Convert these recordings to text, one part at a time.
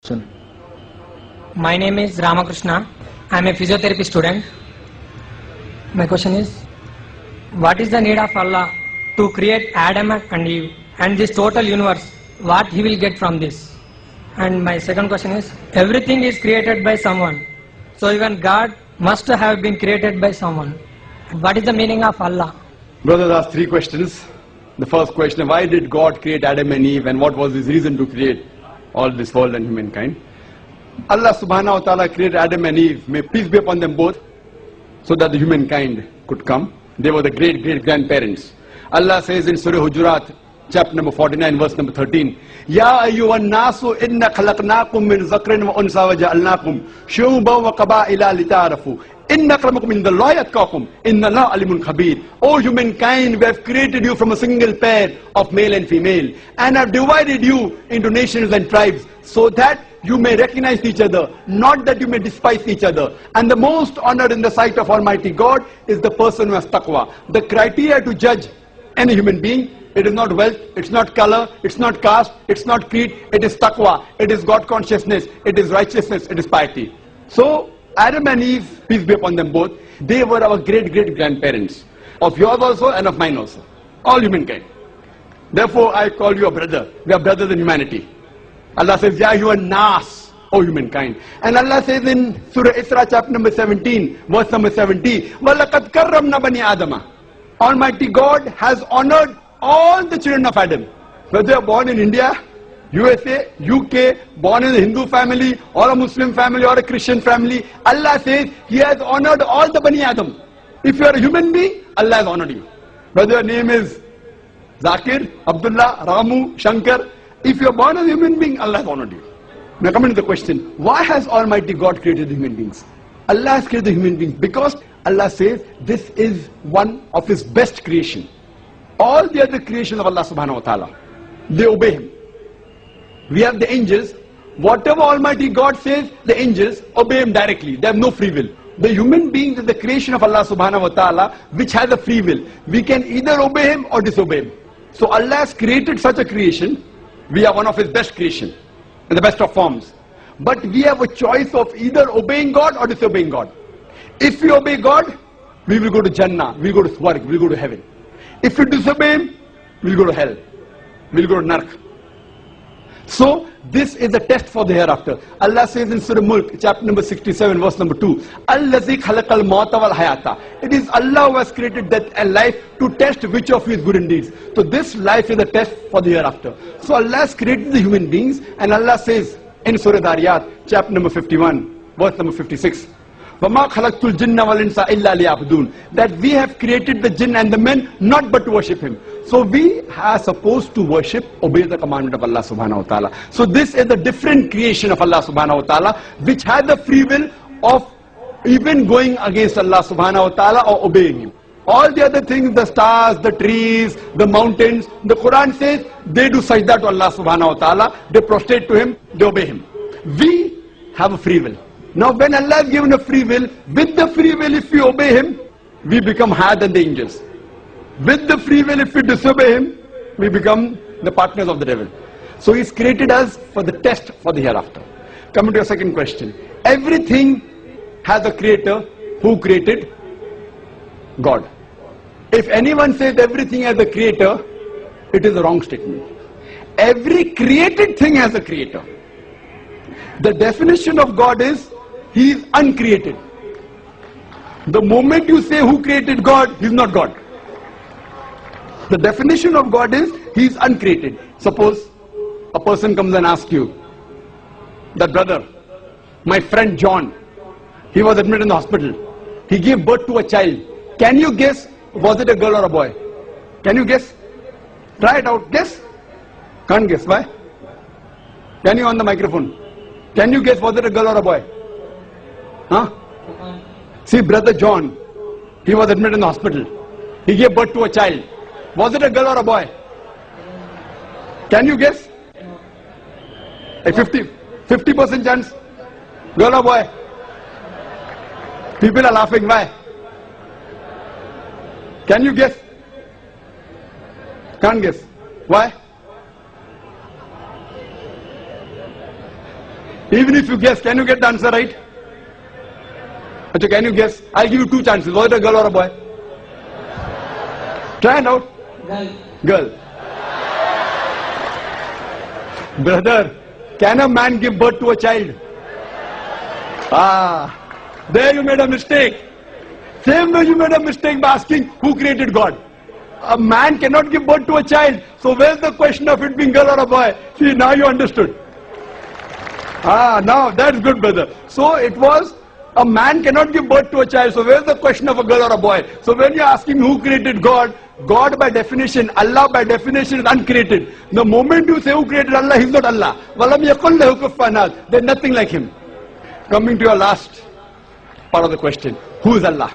Son. My name is Ramakrishna. I am a physiotherapy student. My question is, what is the need of Allah to create Adam and Eve and this total universe? What he will get from this? And my second question is, everything is created by someone. So even God must have been created by someone. What is the meaning of Allah? Brothers asked three questions. The first question, why did God create Adam and Eve and what was his reason to create all this world and humankind? Allah subhanahu wa ta'ala created Adam and Eve, may peace be upon them both, so that the humankind could come. They were the great-great-grandparents. Allah says in Surah Hujurat, chapter number 49, verse number 13, Ya ayyuhan nasu inna khalaqnakum min zakrin wa unsa wa ja'alnakum shu'uban wa qaba'ila lita'arafu. Inna akramakum indallahi atqakum innallaha alimun khabir. O humankind, we have created you from a single pair of male and female and have divided you into nations and tribes so that you may recognize each other, not that you may despise each other. And the most honored in the sight of Almighty God is the person who has taqwa. The criteria to judge any human being, it is not wealth, it's not color, it's not caste, it's not creed, it is taqwa, it is God consciousness, it is righteousness, it is piety. So Adam and Eve, peace be upon them both, they were our great-great-grandparents, of yours also and of mine also, all humankind. Therefore I call you a brother. We are brothers in humanity. Allah says, Ya ayyuhan nas, O humankind. And Allah says in Surah Isra chapter number 17, verse number 70, وَلَقَدْ كَرَّمْنَا بَنِي آدَمَ. Almighty God has honored all the children of Adam. Whether they are born in India, USA, UK, born in a Hindu family, or a Muslim family, or a Christian family, Allah says He has honored all the Bani Adam. If you are a human being, Allah has honored you. Whether your name is Zakir, Abdullah, Ramu, Shankar, if you are born as a human being, Allah has honored you. Now coming to the question, why has Almighty God created human beings? Allah has created human beings because Allah says this is one of His best creation. All the other creations of Allah subhanahu wa ta'ala, they obey Him. We have the angels. Whatever Almighty God says, the angels obey Him directly. They have no free will. The human beings is the creation of Allah subhanahu wa ta'ala, which has a free will. We can either obey Him or disobey Him. So Allah has created such a creation. We are one of His best creation, in the best of forms. But we have a choice of either obeying God or disobeying God. If we obey God, we will go to Jannah, we will go to Swarg, we will go to heaven. If we disobey Him, we will go to hell, we will go to Nark. So this is a test for the hereafter. Allah says in Surah Mulk, chapter number 67, verse number 2, Allazi khalaqal mauta wal hayata. It is Allah who has created death and life to test which of you is good in deeds. So this life is a test for the hereafter. So Allah has created the human beings, and Allah says in Surah Dariyat, chapter number 51, verse number 56, وَمَا خَلَقْتُ الْجِنَّ وَالْإِنسَ إِلَّا لِيَعْبُدُونَ. That we have created the jinn and the men not but to worship Him. So we are supposed to worship, obey the commandment of Allah subhanahu wa ta'ala. So this is the different creation of Allah subhanahu wa ta'ala, which has the free will of even going against Allah subhanahu wa ta'ala or obeying Him. All the other things, the stars, the trees, the mountains, the Quran says they do sajda to Allah subhanahu wa ta'ala, they prostrate to Him, they obey Him. We have a free will. Now when Allah has given a free will, with the free will if we obey Him, we become higher than the angels. With the free will if we disobey Him, we become the partners of the devil. So He's created us for the test for the hereafter. Coming to your second question. Everything has a creator. Who created? God. If anyone says everything has a creator, it is a wrong statement. Every created thing has a creator. The definition of God is He is uncreated. The moment you say who created God, He is not God. The definition of God is He is uncreated. Suppose a person comes and asks you, that brother, my friend John, he was admitted in the hospital. He gave birth to a child. Can you guess, was it a girl or a boy? Can you guess? Try it out. Guess? Can't guess. Why? Can you on the microphone? Can you guess, was it a girl or a boy? Huh? See, brother John, he was admitted in the hospital. He gave birth to a child. Was it a girl or a boy? Can you guess? A 50% chance? Girl or boy? People are laughing. Why? Can you guess? Can't guess. Why? Even if you guess, can you get the answer right? Okay, can you guess? I'll give you two chances. Was it a girl or a boy? Try it out. Girl. Brother, can a man give birth to a child? There you made a mistake. Same way you made a mistake by asking who created God. A man cannot give birth to a child. So where's the question of it being girl or a boy? See, now you understood. Now that's good, brother. So it was a man cannot give birth to a child. So where's the question of a girl or a boy? So when you're asking who created God, God by definition, Allah by definition is uncreated. The moment you say who created Allah, He's not Allah. وَلَمْ يَكُنْ لَهُ كُفُوًا أَحَدٌ. There's nothing like Him. Coming to your last part of the question. Who is Allah?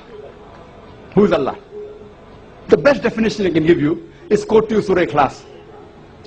Who is Allah? The best definition I can give you is quote to you Surah Ikhlas.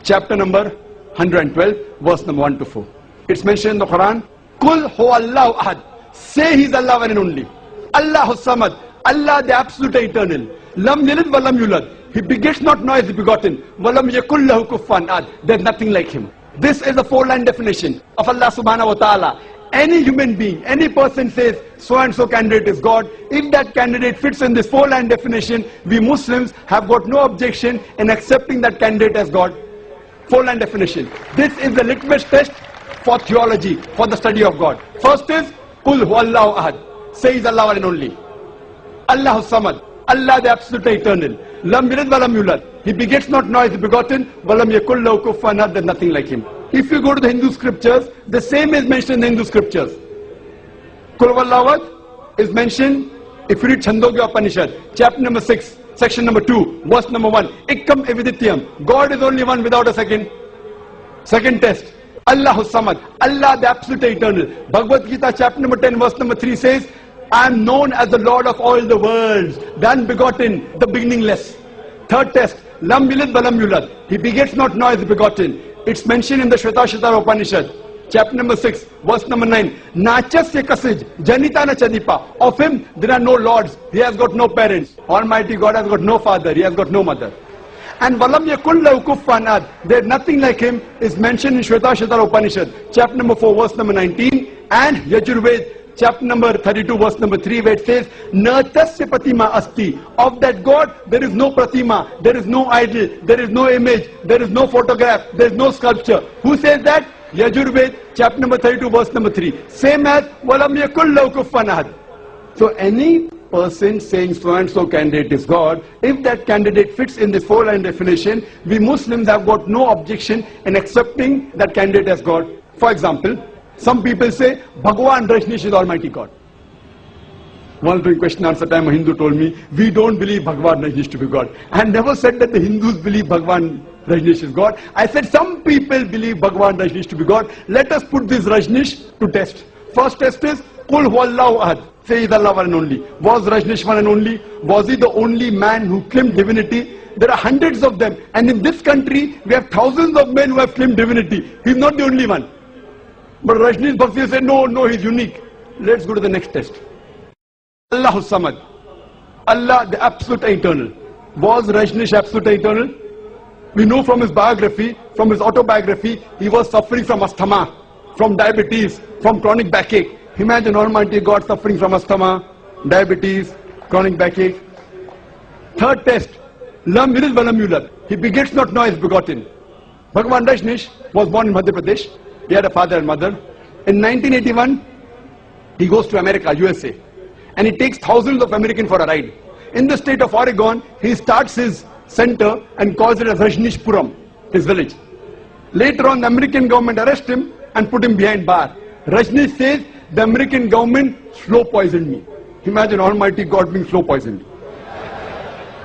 Chapter number 112, verse number 1 to 4. It's mentioned in the Quran. Kul huwallahu ahad. Say He's Allah one and only. Allahu samad. Allah the absolute eternal. Lam yalid wa lam yulad. He begets not nor is he begotten. Walam yakul lahu kufuwan ahad. There's nothing like Him. This is the four-line definition of Allah subhanahu wa ta'ala. Any human being, any person says so and so candidate is God. If that candidate fits in this four-line definition, we Muslims have got no objection in accepting that candidate as God. Four-line definition. This is the litmus test for theology, for the study of God. First is Kul huwallahu ahad. Say He's Allah one and only. Allahu samad. Allah the absolute eternal. Lam yalid wa lam yulad. He begets not nor is he begotten. Walam yakul lahu kufuwan ahad. There's nothing like Him. If you go to the Hindu scriptures, the same is mentioned in the Hindu scriptures. Kul huwallahu ahad is mentioned if you read Chandogya Upanishad, chapter number 6, section number 2, verse number 1. Ikkam evidityam. God is only one without a second. Second test. Allahu samad. Allah the absolute eternal. Bhagavad Gita chapter number 10, verse number 3 says, I am known as the Lord of all the worlds, the unbegotten, the beginningless. Third test, Lam yalid wa lam yulad. He begets not nor is begotten. It's mentioned in the Shvetashvatara Upanishad, chapter number 6, verse number 9. Nachasya kasij, janita na chadipa. Of Him there are no lords. He has got no parents. Almighty God has got no father. He has got no mother. And Walam yakul lahu kufuwan ahad. There is nothing like Him is mentioned in Shvetashvatara Upanishad, chapter number 4, verse number 19. And Yajurved, chapter number 32, verse number 3, where it says, Natasya pratima asti. Of that God, there is no pratima, there is no idol, there is no image, there is no photograph, there is no sculpture. Who says that? Yajurved, chapter number 32, verse number 3. Same as, Walam yakul lahu kufuwan ahad. So any person saying so and so candidate is God, if that candidate fits in this four-line definition, we Muslims have got no objection in accepting that candidate as God. For example, some people say Bhagwan Rajneesh is Almighty God. One during question answer time a Hindu told me, we don't believe Bhagwan Rajneesh to be God. I never said that the Hindus believe Bhagwan Rajneesh is God. I said some people believe Bhagwan Rajneesh to be God. Let us put this Rajneesh to test. First test is Kul huwallahu ahad. Say He's Allah one and only. Was Rajneesh one and only? Was he the only man who claimed divinity? There are hundreds of them. And in this country, we have thousands of men who have claimed divinity. He's not the only one. But Rajneesh Bhakti said, no, he's unique. Let's go to the next test. Allahu samad. Allah the absolute eternal. Was Rajneesh absolute eternal? We know from his biography, from his autobiography, he was suffering from asthma, from diabetes, from chronic backache. Imagine Almighty God suffering from asthma, diabetes, chronic backache. Third test, Lam yalid wa lam yulad. He begets not nor is begotten. Bhagwan Rajneesh was born in Madhya Pradesh. He had a father and mother. In 1981, he goes to America, USA. And he takes thousands of Americans for a ride. In the state of Oregon, he starts his center and calls it as Rajneeshpuram, his village. Later on, the American government arrests him and put him behind bar. Rajneesh says, the American government slow poisoned me. Imagine Almighty God being slow poisoned.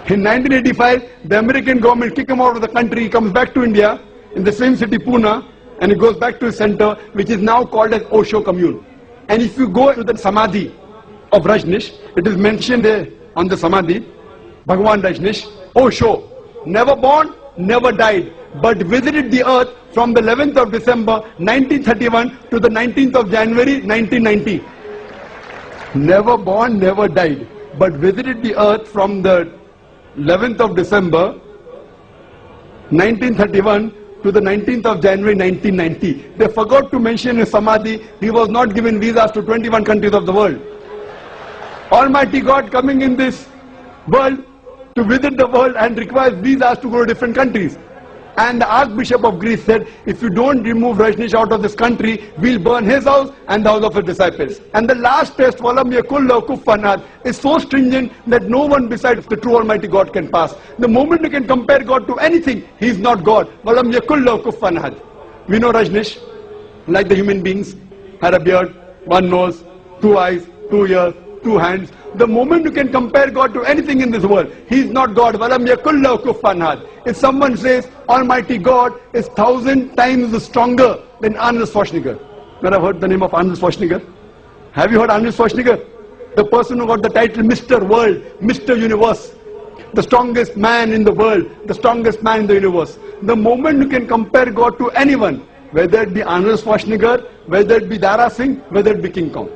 In 1985, the American government kicked him out of the country. He comes back to India, in the same city, Pune, and he goes back to his center, which is now called as Osho Commune. And if you go to the Samadhi of Rajneesh, it is mentioned there on the Samadhi, Bhagwan Rajneesh, Osho, never born, never died, but visited the earth from the 11th of December 1931 to the 19th of January 1990. Never born, never died, but visited the earth from the 11th of December 1931 to the 19th of January 1990. They forgot to mention in Samadhi, he was not given visas to 21 countries of the world. Almighty God coming in this world to visit the world and requires visas to go to different countries. And the Archbishop of Greece said, if you don't remove Rajneesh out of this country, we'll burn his house and the house of his disciples. And the last test, Walam yakul lahu kufuwan ahad, is so stringent that no one besides the true Almighty God can pass. The moment you can compare God to anything, he is not God. Walam yakul lahu kufuwan ahad. We know Rajneesh, like the human beings, had a beard, one nose, two eyes, 2 ears, 2 hands. The moment you can compare God to anything in this world, he is not God. Walam yakul lahu kufuwan ahad. If someone says Almighty God is 1,000 times stronger than Arnold Schwarzenegger. Now I've heard the name of Arnold Schwarzenegger. Have you heard Arnold Schwarzenegger? The person who got the title Mr. World, Mr. Universe. The strongest man in the world, the strongest man in the universe. The moment you can compare God to anyone, whether it be Arnold Schwarzenegger, whether it be Dara Singh, whether it be King Kong,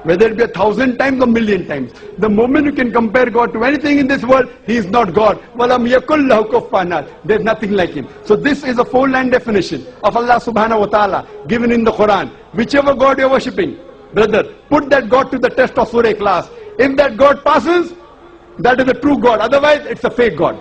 whether it be 1,000 times or 1,000,000 times. The moment you can compare God to anything in this world, he is not God. Walam yakul lahu kufuwan ahad. There is nothing like him. So this is a 4-line definition of Allah subhanahu wa ta'ala given in the Quran. Whichever God you are worshipping, brother, put that God to the test of Surah Ikhlas. If that God passes, that is the true God. Otherwise, it's a fake God.